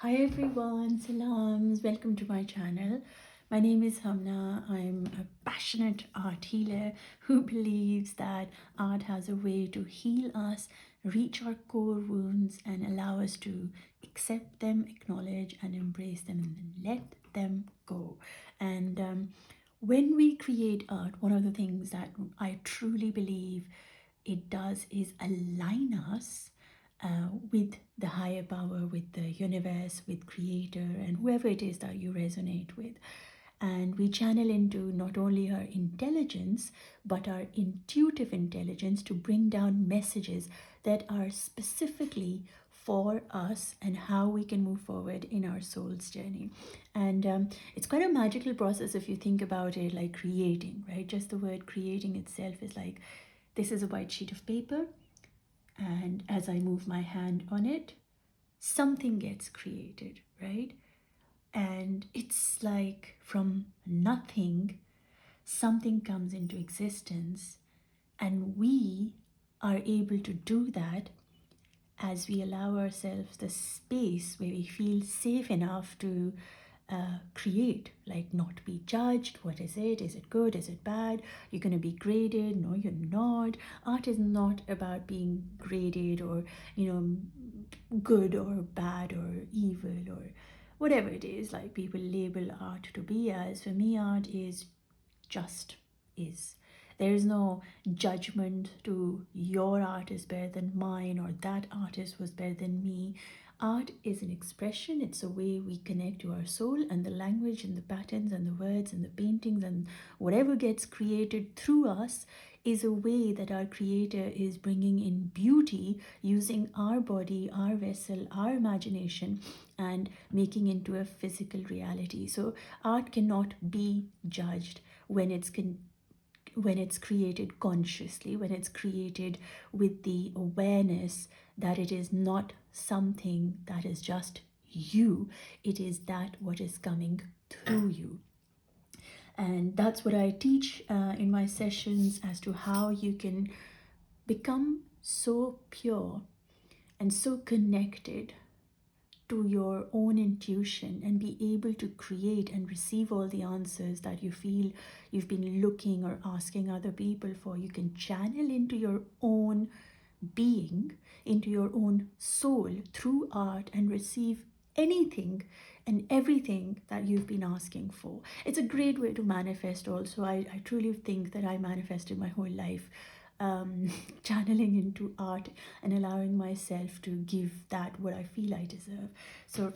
Hi everyone, salams, welcome to my channel. My name is Humna. I'm a passionate art healer who believes that art has a way to heal us, reach our core wounds, and allow us to accept them, acknowledge, and embrace them, and then let them go. And when we create art, one of the things that I truly believe it does is align us with the higher power, with the universe, with creator, and whoever it is that you resonate with. And we channel into not only our intelligence, but our intuitive intelligence to bring down messages that are specifically for us and how we can move forward in our soul's journey. And it's quite a magical process if you think about it, like creating, right? Just the word creating itself is like, this is a white sheet of paper, and as I move my hand on it, something gets created, right? And it's like from nothing, something comes into existence, and we are able to do that as we allow ourselves the space where we feel safe enough to create, like not be judged. What is it? Is it good? Is it bad? You're going to be graded? No, you're not. Art is not about being graded or, good or bad or evil or whatever it is like people label art to be as. For me, art is just is. There is no judgment to your art is better than mine or that artist was better than me. Art is an expression, it's a way we connect to our soul, and the language and the patterns and the words and the paintings and whatever gets created through us is a way that our creator is bringing in beauty using our body, our vessel, our imagination, and making into a physical reality. So art cannot be judged when it's created consciously, when it's created with the awareness that it is not something that is just you, it is that what is coming through you. And that's what I teach in my sessions as to how you can become so pure and so connected to your own intuition and be able to create and receive all the answers that you feel you've been looking or asking other people for. You can channel into your own being, into your own soul through art and receive anything and everything that you've been asking for. It's a great way to manifest also. I truly think that I manifested my whole life channeling into art and allowing myself to give that what I feel I deserve. So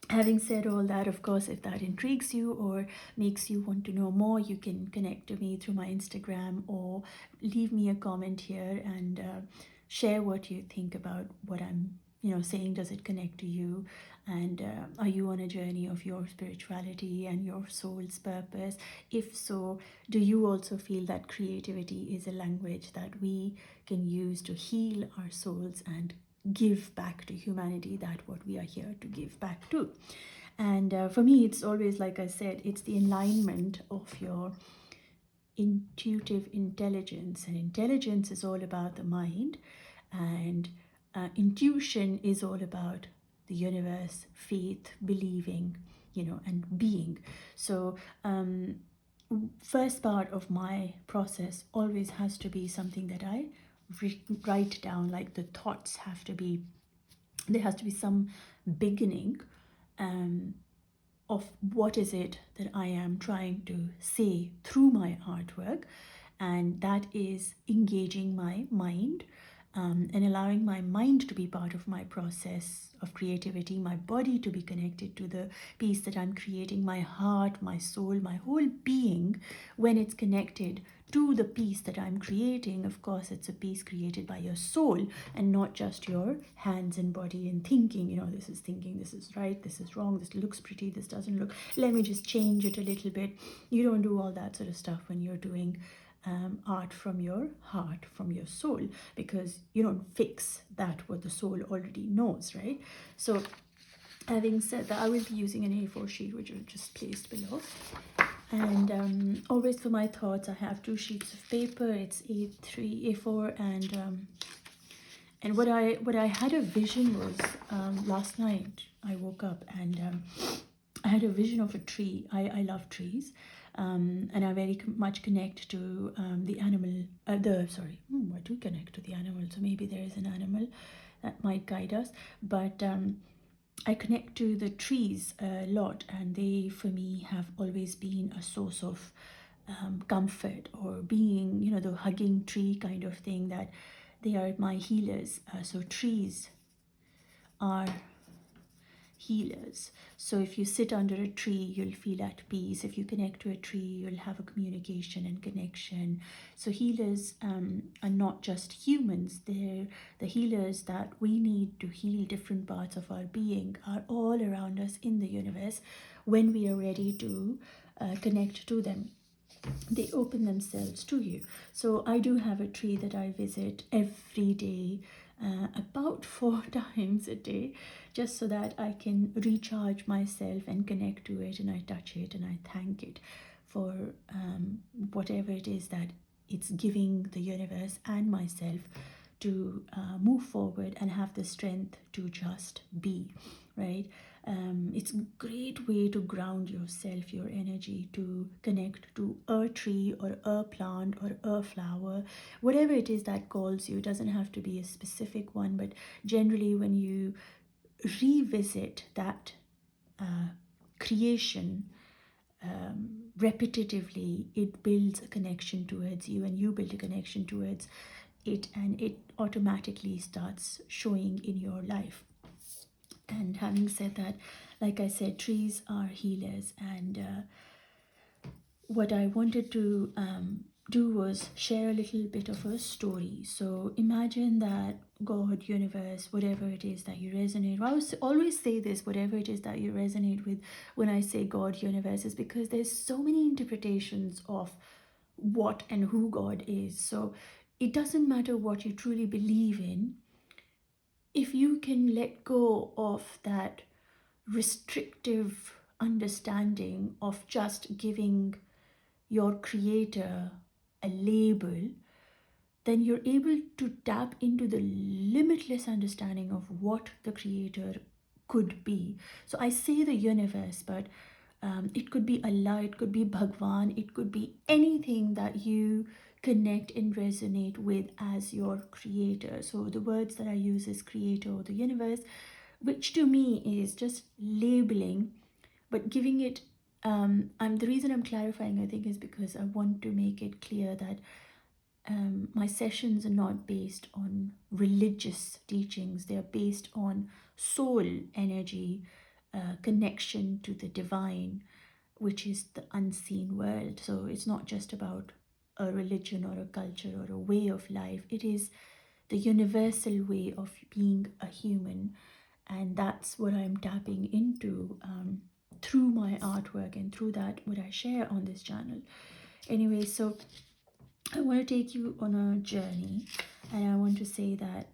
having said all that, of course, if that intrigues you or makes you want to know more, you can connect to me through my Instagram or leave me a comment here and share what you think about what I'm saying. Does it connect to you? And are you on a journey of your spirituality and your soul's purpose? If so, do you also feel that creativity is a language that we can use to heal our souls and give back to humanity that what we are here to give back to? And for me, it's always, like I said, it's the alignment of your intuitive intelligence. And intelligence is all about the mind, and intuition is all about the universe, faith, believing, and being. So first part of my process always has to be something that I write down. Like the thoughts have to be, there has to be some beginning of what is it that I am trying to say through my artwork, and that is engaging my mind, and allowing my mind to be part of my process of creativity, my body to be connected to the piece that I'm creating, my heart, my soul, my whole being. When it's connected to the piece that I'm creating, of course, it's a piece created by your soul and not just your hands and body and thinking, this is thinking, this is right, this is wrong, this looks pretty, this doesn't look, let me just change it a little bit. You don't do all that sort of stuff when you're doing art from your heart, from your soul, because you don't fix that what the soul already knows, right? So having said that, I will be using an A4 sheet, which I've just placed below. And always for my thoughts, I have two sheets of paper. It's A4, and And what I had a vision was, last night I woke up and I had a vision of a tree. I love trees, and I very much connect to the animal. I do connect to the animal. So maybe there is an animal that might guide us. But I connect to the trees a lot, and they, for me, have always been a source of comfort, or being, the hugging tree kind of thing, that they are my healers. So trees are healers. So if you sit under a tree, you'll feel at peace. If you connect to a tree, you'll have a communication and connection. So healers are not just humans. They're the healers that we need to heal different parts of our being, are all around us in the universe when we are ready to connect to them. They open themselves to you. So I do have a tree that I visit every day, about 4 times a day, just so that I can recharge myself and connect to it, and I touch it and I thank it for whatever it is that it's giving the universe and myself to move forward and have the strength to just be, right? It's a great way to ground yourself, your energy, to connect to a tree or a plant or a flower, whatever it is that calls you. It doesn't have to be a specific one, but generally when you revisit that creation repetitively, it builds a connection towards you, and you build a connection towards it, and it automatically starts showing in your life. And having said that, like I said, trees are healers, and what I wanted to do was share a little bit of a story. So imagine that God, universe, whatever it is that you resonate. I always say this, whatever it is that you resonate with. When I say God, universe, is because there's so many interpretations of what and who God is. So it doesn't matter what you truly believe in. If you can let go of that restrictive understanding of just giving your creator a label, then you're able to tap into the limitless understanding of what the creator could be. So I say the universe, but it could be Allah, it could be Bhagwan, it could be anything that you connect and resonate with as your creator. So the words that I use is creator or the universe, which to me is just labeling, but giving it. The reason I'm clarifying, I think, is because I want to make it clear that my sessions are not based on religious teachings. They are based on soul energy, connection to the divine, which is the unseen world. So it's not just about a religion or a culture or a way of life. It is the universal way of being a human. And that's what I'm tapping into through my artwork, and through that what I share on this channel. Anyway, so I want to take you on a journey, and I want to say that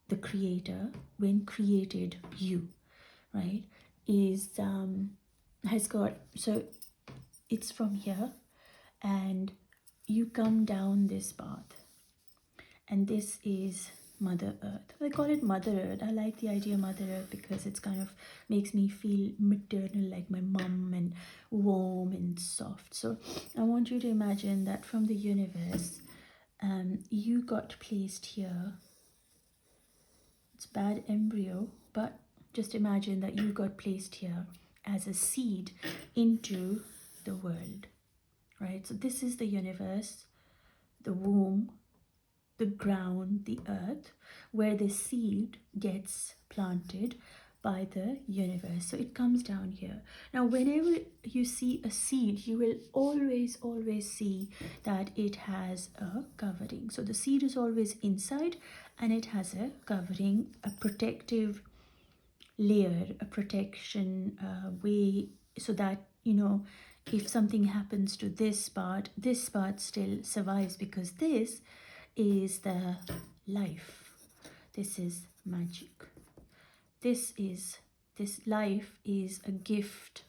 the creator, when created you, right, is has got, so it's from here, and you come down this path, and this is Mother Earth. I call it Mother Earth. I like the idea Mother Earth because it's kind of makes me feel maternal, like my mum, and warm and soft. So I want you to imagine that from the universe, you got placed here. It's bad embryo, but just imagine that you got placed here as a seed into the world, right? So this is the universe, the womb, the ground, the earth, where the seed gets planted by the universe. So it comes down here. Now, whenever you see a seed, you will always see that it has a covering. So the seed is always inside, and it has a covering, a protective layer, a protection way, so that, if something happens to this part still survives, because this is the life. This is magic. This life is a gift,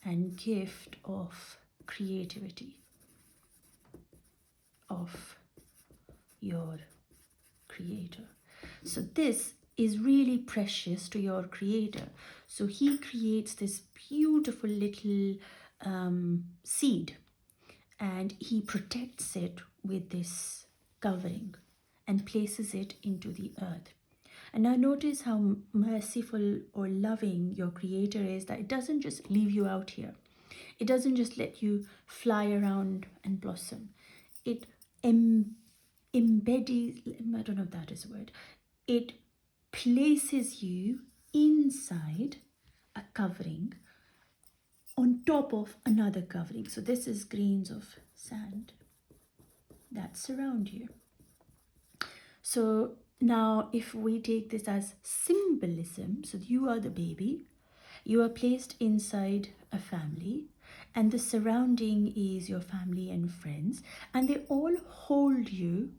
and gift of creativity, of your creator. So this is really precious to your creator. So he creates this beautiful little seed, and he protects it with this covering and places it into the earth. And now notice how merciful or loving your creator is, that it doesn't just leave you out here. It doesn't just let you fly around and blossom. It embeds, I don't know if that is a word, it places you inside a covering on top of another covering. So this is grains of sand that surround you. So now if we take this as symbolism, so you are the baby, you are placed inside a family, and the surrounding is your family and friends, and they all hold you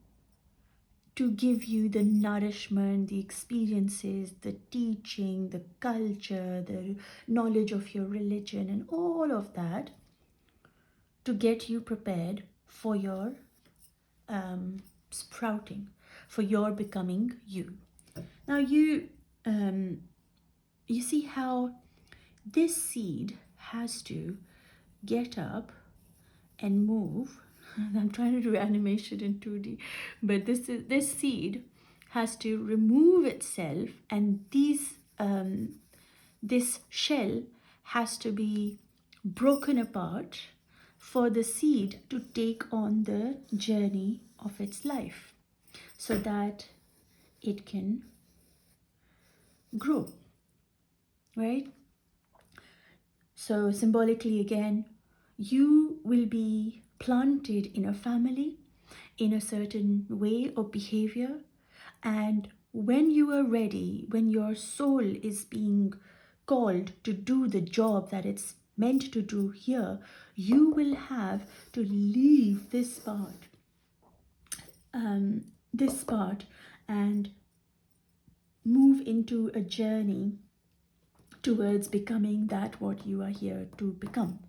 to give you the nourishment, the experiences, the teaching, the culture, the knowledge of your religion, and all of that to get you prepared for your sprouting, for your becoming you. Now you see how this seed has to get up and move. I'm trying to do animation in 2D, but this seed has to remove itself, and this shell has to be broken apart for the seed to take on the journey of its life, so that it can grow, right? So symbolically again, you will be planted in a family in a certain way or behavior, and when you are ready, when your soul is being called to do the job that it's meant to do here, you will have to leave this part and move into a journey towards becoming that what you are here to become.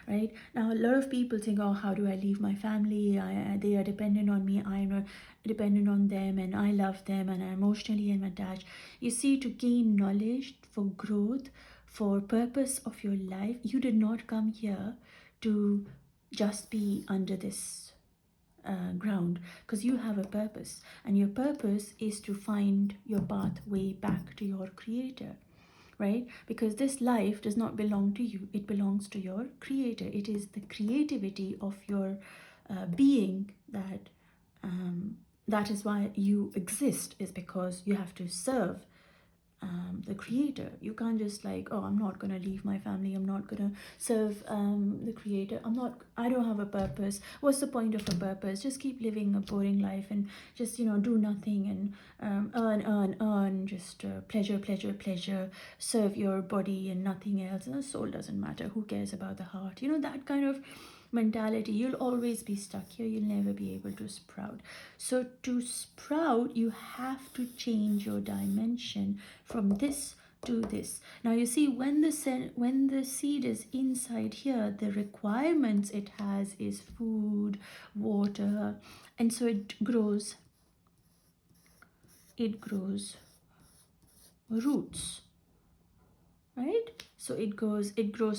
Right now, a lot of people think, oh, how do I leave my family? They are dependent on me, I'm not dependent on them, and I love them and I emotionally am attached. You see, to gain knowledge, for growth, for purpose of your life, you did not come here to just be under this ground, because you have a purpose, and your purpose is to find your pathway back to your creator, right? Because this life does not belong to you, it belongs to your creator. It is the creativity of your being that is why you exist, is because you have to serve the creator. You can't just like, oh, I'm not gonna leave my family, I'm not gonna serve the creator, I don't have a purpose. What's the point of a purpose? Just keep living a boring life and just, do nothing and earn, just pleasure, serve your body and nothing else, and the soul doesn't matter, who cares about the heart? That kind of mentality, you'll always be stuck here, you'll never be able to sprout. So to sprout, you have to change your dimension from this to this. Now you see, when the seed is inside here, the requirements it has is food, water, and so it grows roots, right? So it grows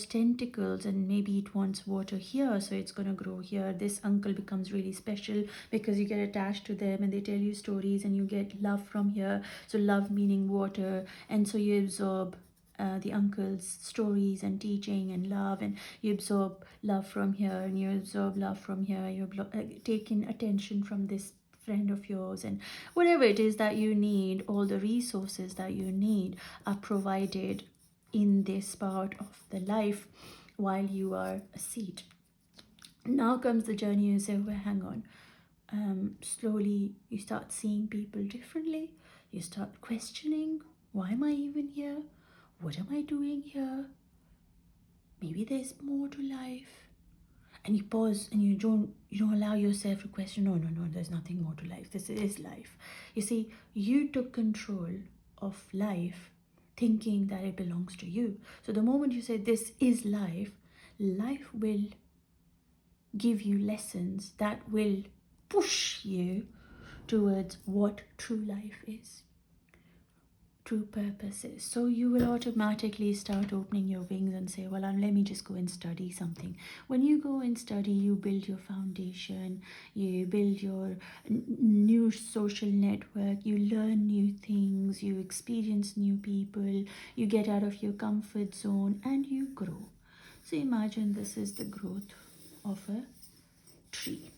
tentacles, and maybe it wants water here, so it's going to grow here. This uncle becomes really special because you get attached to them and they tell you stories and you get love from here. So love meaning water, and so you absorb the uncle's stories and teaching and love, and you absorb love from here, and you absorb love from here. You're taking attention from this friend of yours, and whatever it is that you need, all the resources that you need are provided in this part of the life while you are a seed. Now comes the journey. You say, well, hang on. Slowly you start seeing people differently. You start questioning, why am I even here? What am I doing here? Maybe there's more to life. And you pause and you don't allow yourself to question, no, there's nothing more to life. This is life. You see, you took control of life thinking that it belongs to you. So the moment you say this is life, life will give you lessons that will push you towards what true life is, true purpose is. So you will automatically start opening your wings and say, well, let me just go and study something. When you go and study, you build your foundation, you build your new social network, you learn new things, you experience new people, you get out of your comfort zone, and you grow. So imagine this is the growth of a tree.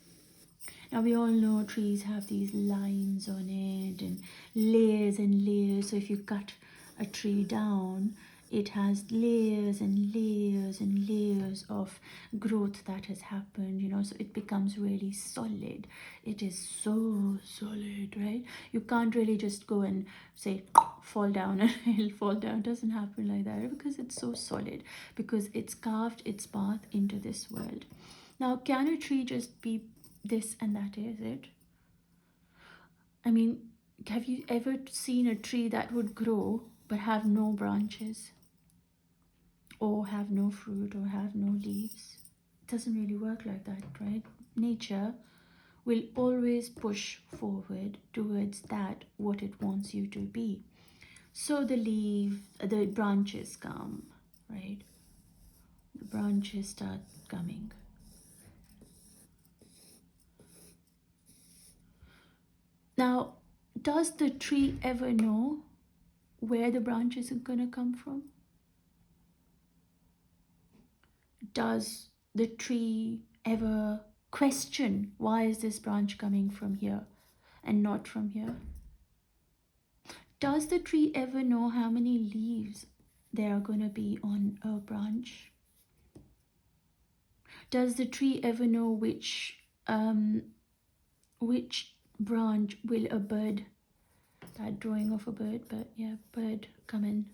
Now we all know trees have these lines on it and layers. So if you cut a tree down, it has layers and layers and layers of growth that has happened, so it becomes really solid. It is so solid, right? You can't really just go and say fall down and it'll fall down. It doesn't happen like that because it's so solid, because it's carved its path into this world. Now, can a tree just be this and that is it? I mean, have you ever seen a tree that would grow but have no branches, or have no fruit, or have no leaves? It doesn't really work like that, right? Nature will always push forward towards that what it wants you to be. So the branches come, right? The branches start coming. Now, does the tree ever know where the branches are going to come from? Does the tree ever question, why is this branch coming from here and not from here? Does the tree ever know how many leaves there are going to be on a branch? Does the tree ever know which branch will a bird, that drawing of a bird, but yeah, bird come and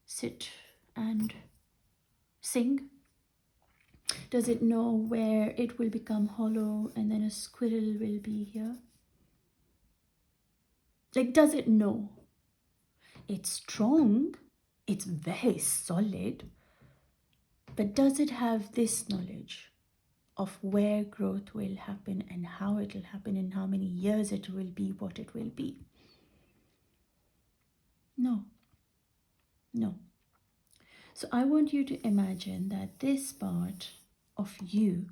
sit and sing? Does it know where it will become hollow and then a squirrel will be here? Like, does it know? It's strong, it's very solid, but does it have this knowledge of where growth will happen and how it will happen and how many years it will be, what it will be? No. So I want you to imagine that this part of you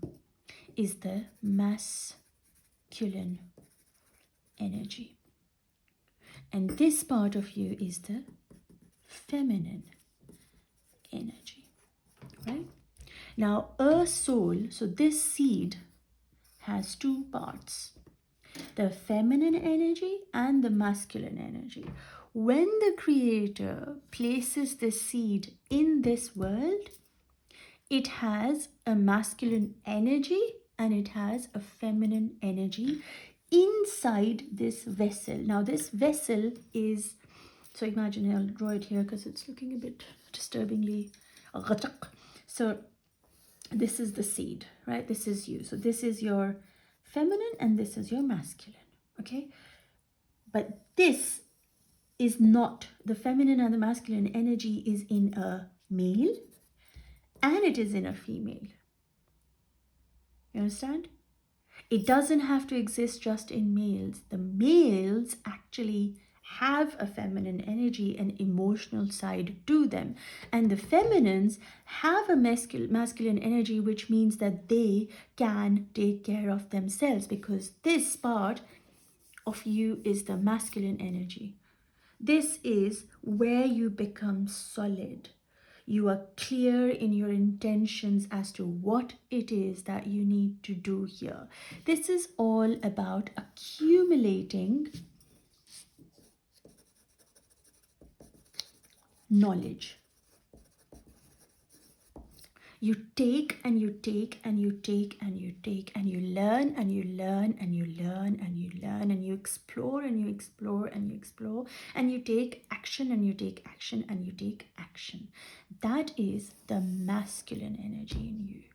is the masculine energy, and this part of you is the feminine energy, right? Now, a soul, so this seed has two parts, the feminine energy and the masculine energy. When the creator places the seed in this world, it has a masculine energy and it has a feminine energy inside this vessel. Now, this vessel is, so imagine, I'll draw it here because it's looking a bit disturbingly. So this is the seed, right? This is you. So this is your feminine and this is your masculine, okay? But this is not, the feminine and the masculine energy is in a male and it is in a female. You understand? It doesn't have to exist just in males. The males actually have a feminine energy and emotional side to them. And the feminines have a masculine energy, which means that they can take care of themselves, because this part of you is the masculine energy. This is where you become solid. You are clear in your intentions as to what it is that you need to do here. This is all about accumulating knowledge. You take and you take and you take and you take and you learn and you learn and you learn and you learn and you explore and you explore and you explore and you take action and you take action and you take action. That is the masculine energy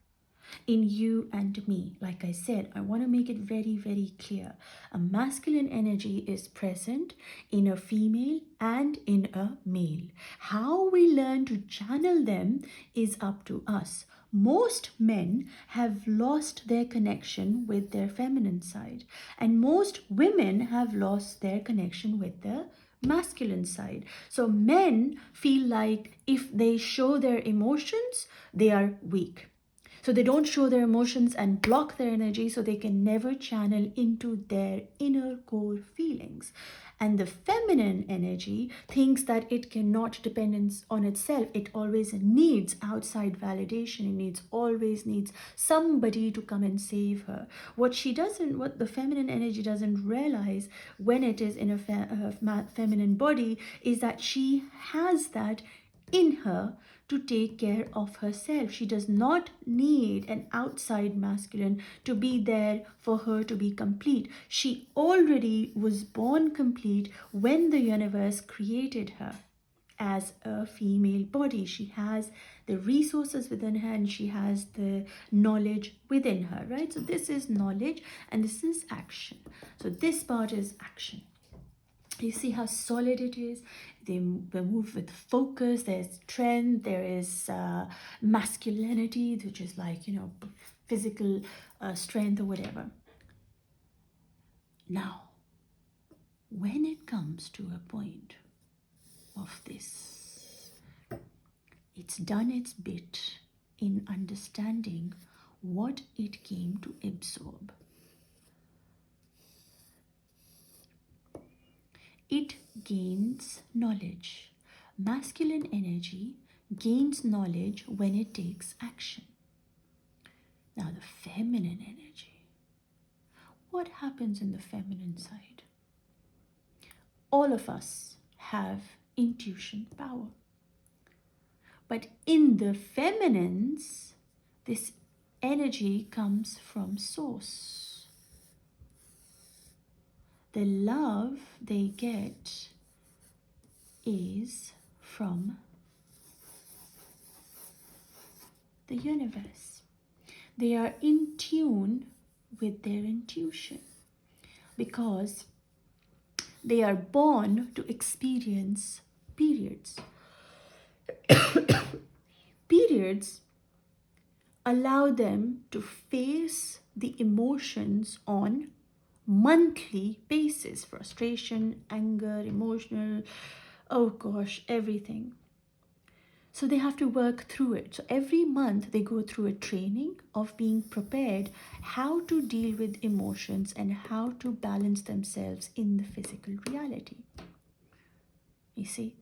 in you and me. Like I said, I want to make it very, very clear. A masculine energy is present in a female and in a male. How we learn to channel them is up to us. most men have lost their connection with their feminine side, and most women have lost their connection with the masculine side. So men feel like if they show their emotions, they are weak. So they don't show their emotions and block their energy, so they can never channel into their inner core feelings. And the feminine energy thinks that it cannot depend on itself. It always needs outside validation. It always needs somebody to come and save her. What the feminine energy doesn't realize when it is in a feminine body is that she has that in her to take care of herself. She does not need an outside masculine to be there for her to be complete. She already was born complete when the universe created her as a female body. She has the resources within her and she has the knowledge within her, right? So this is knowledge and this is action. So this part is action. You see how solid it is. They move with focus. There's strength. There is masculinity, which is like, physical strength or whatever. Now, when it comes to a point of this, it's done its bit in understanding what it came to absorb. It gains knowledge. Masculine energy gains knowledge when it takes action. Now, the feminine energy. What happens in the feminine side? All of us have intuition power. But in the feminines, this energy comes from source. The love they get is from the universe. They are in tune with their intuition because they are born to experience periods. Periods allow them to face the emotions on monthly basis. Frustration, anger, emotional, oh gosh, everything. So they have to work through it. So every month they go through a training of being prepared how to deal with emotions and how to balance themselves in the physical reality. You see,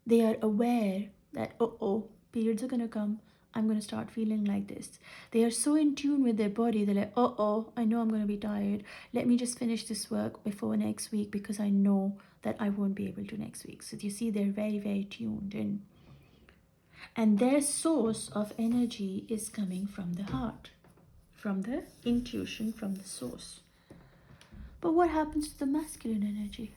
they are aware that, periods are going to come. I'm going to start feeling like this. They are so in tune with their body. They're like, I know I'm going to be tired. Let me just finish this work before next week because I know that I won't be able to next week. So you see, they're very, very tuned in. And their source of energy is coming from the heart, from the intuition, from the source. But what happens to the masculine energy?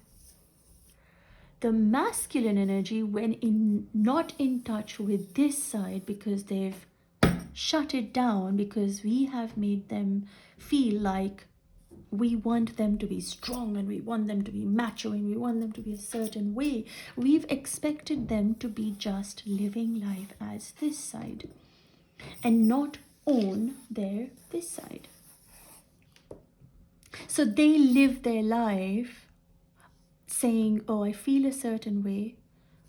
The masculine energy, when not in touch with this side because they've shut it down, because we have made them feel like we want them to be strong and we want them to be macho and we want them to be a certain way. We've expected them to be just living life as this side and not own this side. So they live their life saying, I feel a certain way,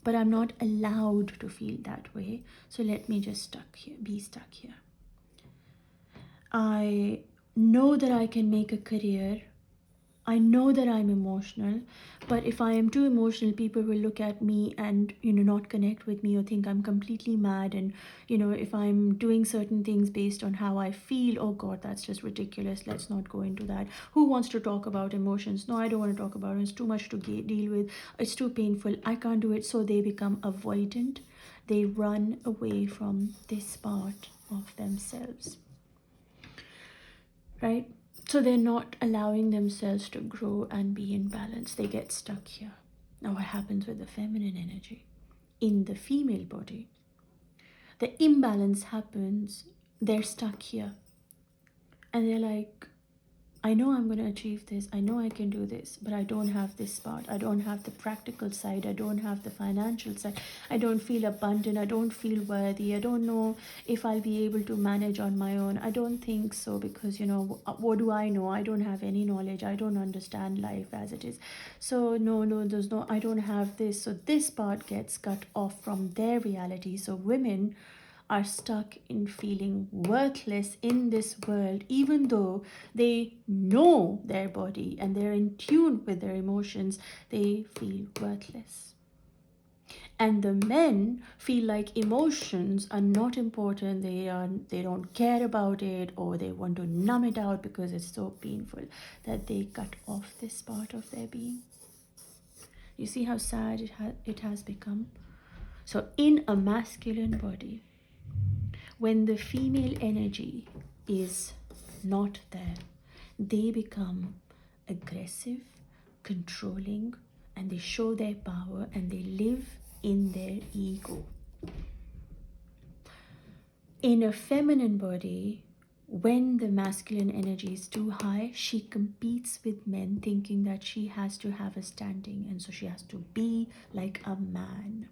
but I'm not allowed to feel that way. So let me just be stuck here. I know that I can make a career. I know that I'm emotional, but if I am too emotional, people will look at me and, not connect with me or think I'm completely mad. And, if I'm doing certain things based on how I feel, oh God, that's just ridiculous. Let's not go into that. Who wants to talk about emotions? No, I don't want to talk about it. It's too much to deal with. It's too painful. I can't do it. So they become avoidant. They run away from this part of themselves, right? So they're not allowing themselves to grow and be in balance. They get stuck here. Now what happens with the feminine energy in the female body? The imbalance happens. They're stuck here. And they're like, I know I'm going to achieve this. I know I can do this, but I don't have this part. I don't have the practical side. I don't have the financial side. I don't feel abundant. I don't feel worthy. I don't know if I'll be able to manage on my own. I don't think so, because, you know, what do I know? I don't have any knowledge. I don't understand life as it is. So no, there's no, I don't have this. So this part gets cut off from their reality. So women are stuck in feeling worthless in this world, even though they know their body and they're in tune with their emotions. They feel worthless. And the men feel like emotions are not important. They don't care about it, or they want to numb it out because it's so painful that they cut off this part of their being. You see how sad it has become. So in a masculine body, when the female energy is not there, they become aggressive, controlling, and they show their power and they live in their ego. In a feminine body, when the masculine energy is too high, she competes with men, thinking that she has to have a standing, and so she has to be like a man.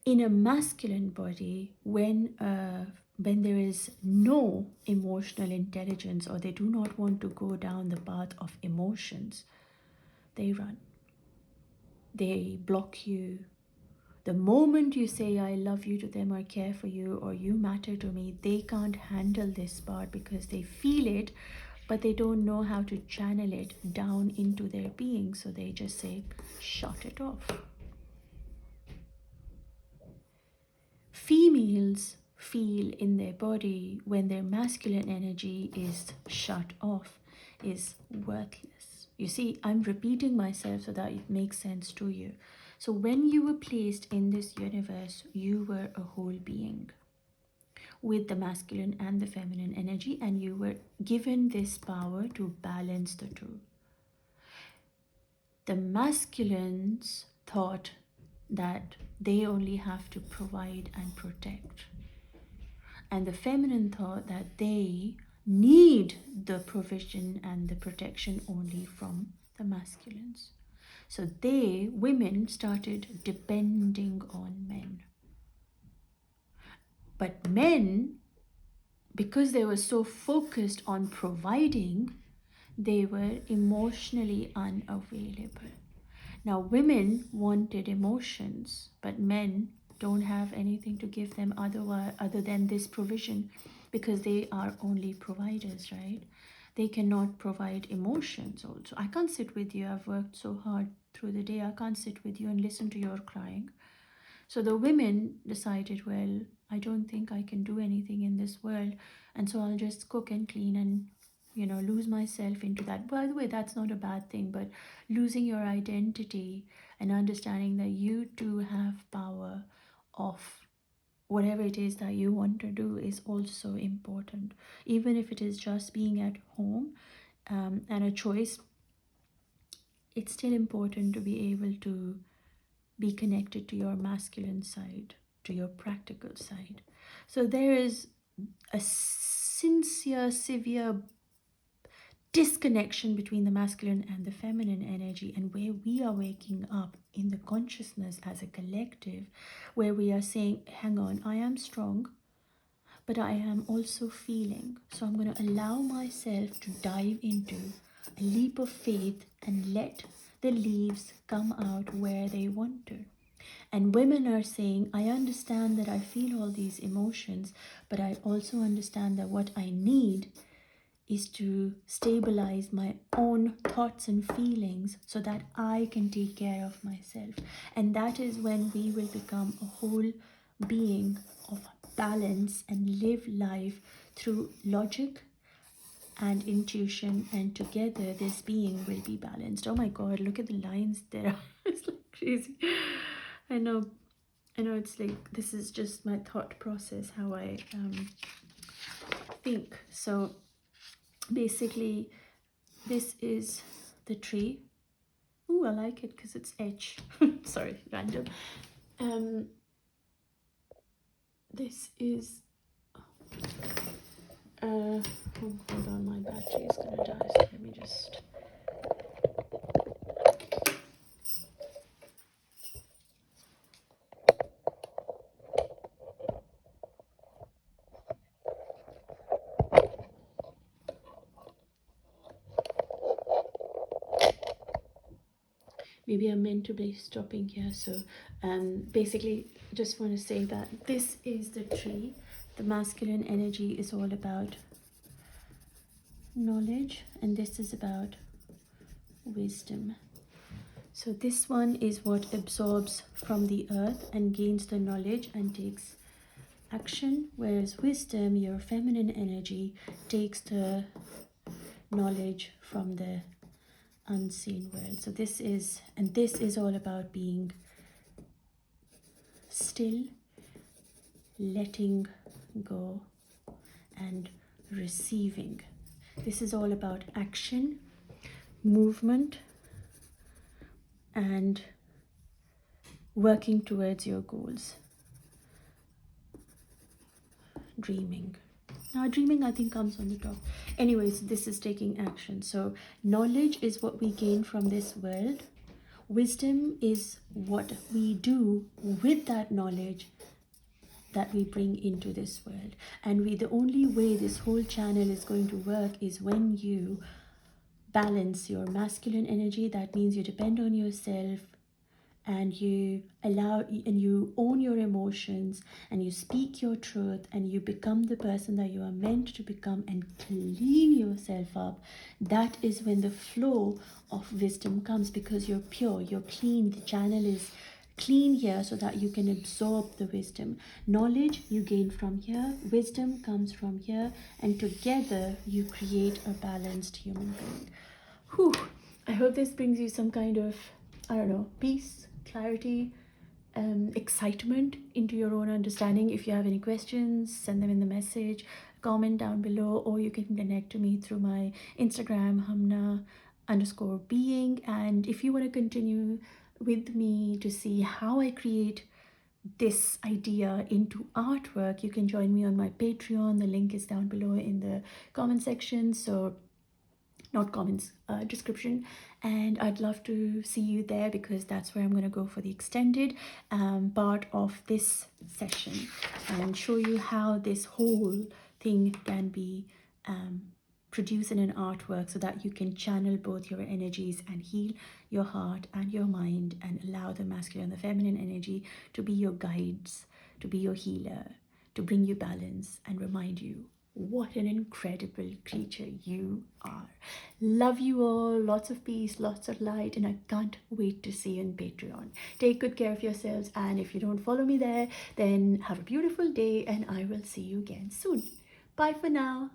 In a masculine body, when there is no emotional intelligence, or they do not want to go down the path of emotions, they run, they block you. The moment you say I love you to them, or care for you, or you matter to me, they can't handle this part because they feel it, but they don't know how to channel it down into their being, so they just say shut it off. Females feel in their body when their masculine energy is shut off, is worthless. You see, I'm repeating myself so that it makes sense to you. So when you were placed in this universe, you were a whole being with the masculine and the feminine energy, and you were given this power to balance the two. The masculines thought that they only have to provide and protect, and the feminine thought that they need the provision and the protection only from the masculines. So women started depending on men. But men, because they were so focused on providing, they were emotionally unavailable. Now, women wanted emotions, but men don't have anything to give them other than this provision, because they are only providers, right? They cannot provide emotions also. I can't sit with you. I've worked so hard through the day. I can't sit with you and listen to your crying. So the women decided, well, I don't think I can do anything in this world, and so I'll just cook and clean and, you know, lose myself into that. By the way, that's not a bad thing, but losing your identity and understanding that you too have power of whatever it is that you want to do is also important. Even if it is just being at home and a choice, it's still important to be able to be connected to your masculine side, to your practical side. So there is a sincere, severe disconnection between the masculine and the feminine energy, and where we are waking up in the consciousness as a collective, where we are saying, hang on, I am strong, but I am also feeling. So I'm going to allow myself to dive into a leap of faith and let the leaves come out where they want to. And women are saying, I understand that I feel all these emotions, but I also understand that what I need is to stabilize my own thoughts and feelings so that I can take care of myself. And that is when we will become a whole being of balance and live life through logic and intuition, and together this being will be balanced. Oh my god, look at the lines there. It's like crazy. I know it's like, this is just my thought process, how I think. So basically, this is the tree. Ooh, I like it because it's H. Sorry, random. This is Oh, hold on, my battery is gonna die, so let me just. Maybe I'm meant to be stopping here. So basically, just want to say that this is the tree. The masculine energy is all about knowledge, and this is about wisdom. So this one is what absorbs from the earth and gains the knowledge and takes action, whereas wisdom, your feminine energy, takes the knowledge from the unseen world. So this is all about being still, letting go, and receiving. This is all about action, movement, and working towards your goals. Dreaming. Now, dreaming I think comes on the top. Anyways, this is taking action. So, knowledge is what we gain from this world. Wisdom is what we do with that knowledge that we bring into this world. And the only way this whole channel is going to work is when you balance your masculine energy. That means you depend on yourself, and you allow and you own your emotions, and you speak your truth, and you become the person that you are meant to become, and clean yourself up. That is when the flow of wisdom comes, because you're pure, you're clean. The channel is clean here so that you can absorb the wisdom. Knowledge you gain from here, wisdom comes from here, and together you create a balanced human being. Whew. I hope this brings you some kind of, I don't know, peace, clarity, excitement into your own understanding. If you have any questions, send them in the message, comment down below, or you can connect to me through my Instagram, humna_being. And if you want to continue with me to see how I create this idea into artwork, you can join me on my Patreon. The link is down below in the comment section. So not comments, description, and I'd love to see you there, because that's where I'm going to go for the extended part of this session and show you how this whole thing can be produced in an artwork, so that you can channel both your energies and heal your heart and your mind, and allow the masculine and the feminine energy to be your guides, to be your healer, to bring you balance and remind you what an incredible creature you are. Love you all. Lots of peace, lots of light, and I can't wait to see you on Patreon. Take good care of yourselves, and if you don't follow me there, then have a beautiful day, and I will see you again soon. Bye for now.